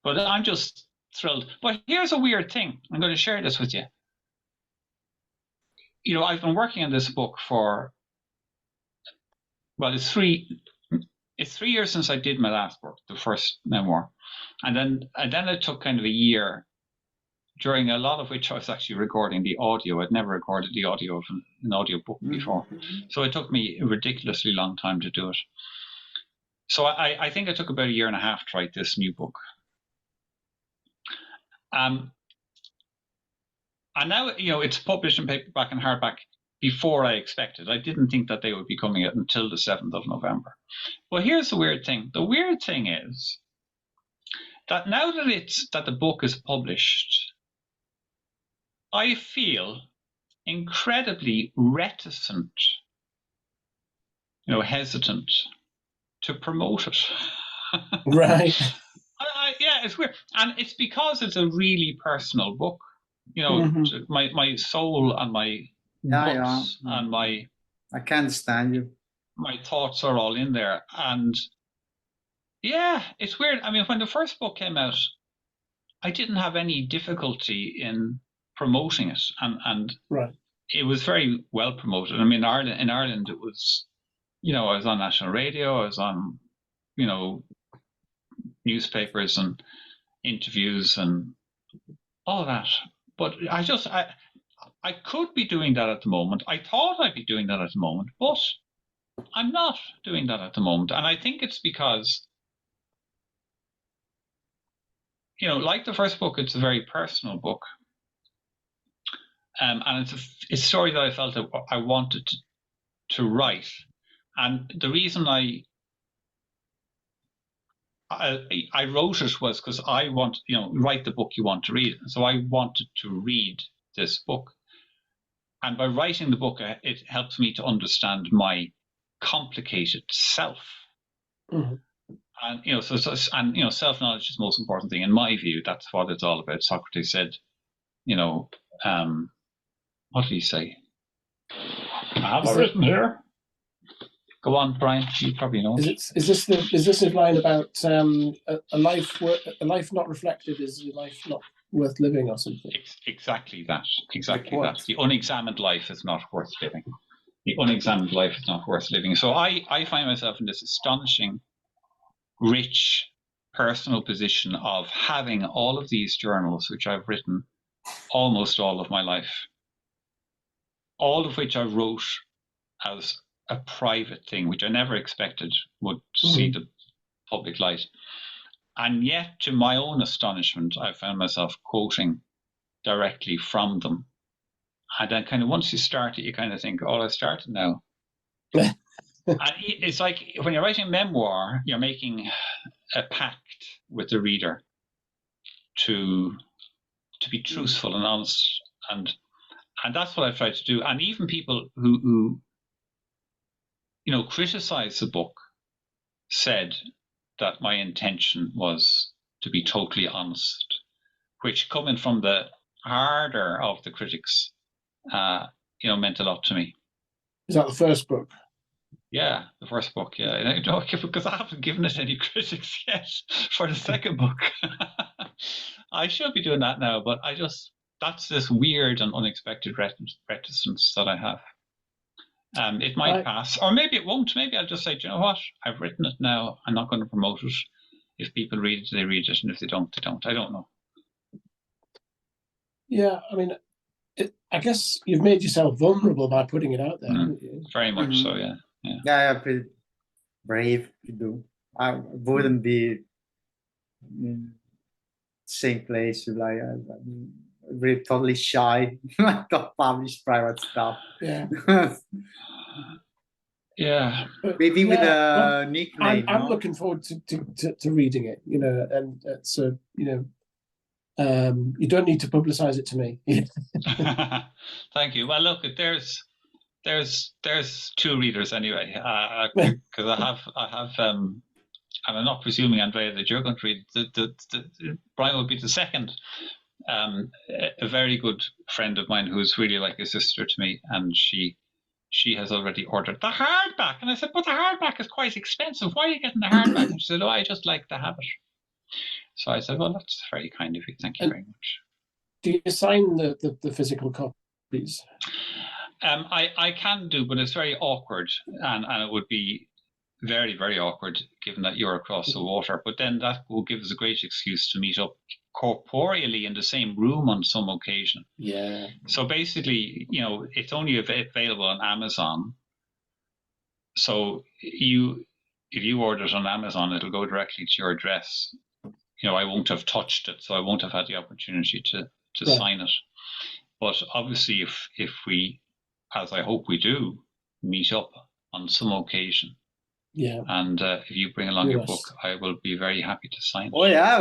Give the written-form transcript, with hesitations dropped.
But I'm just thrilled. But here's a weird thing. I'm going to share this with you. I've been working on this book for, well, it's 3 years since I did my last book, the first memoir. And then it took kind of a year, during a lot of which I was actually recording the audio. I'd never recorded the audio of an audio book before. So it took me a ridiculously long time to do it. So I think it took about a year and a half to write this new book. And now, it's published in paperback and hardback before I expected. I didn't think that they would be coming out until the 7th of November. But here's the weird thing. The weird thing is that now that the book is published, I feel incredibly reticent, hesitant to promote it. Right. Yeah, it's weird. And it's because it's a really personal book. My soul and my books and I can understand you. My thoughts are all in there. And yeah, it's weird. I mean, when the first book came out, I didn't have any difficulty in promoting it. And right. It was very well promoted. I mean, in Ireland, it was, I was on national radio, I was on, newspapers and interviews and all that. But I could be doing that at the moment. I thought I'd be doing that at the moment, but I'm not doing that at the moment. And I think it's because, like the first book, it's a very personal book. And it's a story that I felt that I wanted to write. And the reason I wrote it was because I want, write the book you want to read. So I wanted to read this book. And by writing the book, it helps me to understand my complicated self. Mm-hmm. And, self-knowledge is the most important thing. In my view, that's what it's all about. Socrates said, what did he say? I have it written here. Go on, Brian. You probably know. Is this the line about a life not reflected is a life not worth living or something? Exactly that. Exactly that. The unexamined life is not worth living. The unexamined life is not worth living. So I find myself in this astonishing, rich, personal position of having all of these journals, which I've written almost all of my life, all of which I wrote as a private thing, which I never expected would see the public light. And yet, to my own astonishment, I found myself quoting directly from them. And then kind of once you start it, you kind of think, oh, I started now. And it's like when you're writing a memoir, you're making a pact with the reader to be truthful and honest. And that's what I've tried to do. And even people who criticized the book said that my intention was to be totally honest, which, coming from the harder of the critics, meant a lot to me. Is that the first book? Yeah, the first book, yeah. Because I haven't given it any critics yet for the second book. I should be doing that now, but that's this weird and unexpected reticence that I have. It might pass, or maybe it won't. Maybe I'll just say, do you know what? I've written it now. I'm not going to promote it. If people read it, they read it, and if they don't, they don't. I don't know. Yeah, I mean, I guess you've made yourself vulnerable by putting it out there, haven't you? Very much so, yeah. Yeah, pretty brave to do. I wouldn't be in same place. Like I'm really totally shy. I don't publish private stuff. Yeah. Yeah. Maybe with a nickname. I'm looking forward to reading it. And it's you don't need to publicize it to me. Thank you. Well, look, there's 2 readers anyway, because I have and I'm not presuming, Andrea, that you're going to read. Brian will be the second. A very good friend of mine who's really like a sister to me, and she has already ordered the hardback. And I said, but the hardback is quite expensive. Why are you getting the hardback? And she said, oh, I just like to have it. So I said, well, that's very kind of you. Thank you very much. Do you sign the physical copies? I can do, but it's very awkward, and it would be very, very awkward given that you're across the water. But then that will give us a great excuse to meet up corporeally in the same room on some occasion. Yeah. So basically, it's only available on Amazon. So if you order it on Amazon, it'll go directly to your address. I won't have touched it, so I won't have had the opportunity to sign it. But obviously, if we, as I hope we do, meet up on some occasion, yeah, and if you bring along your book, I will be very happy to sign it. Oh yeah.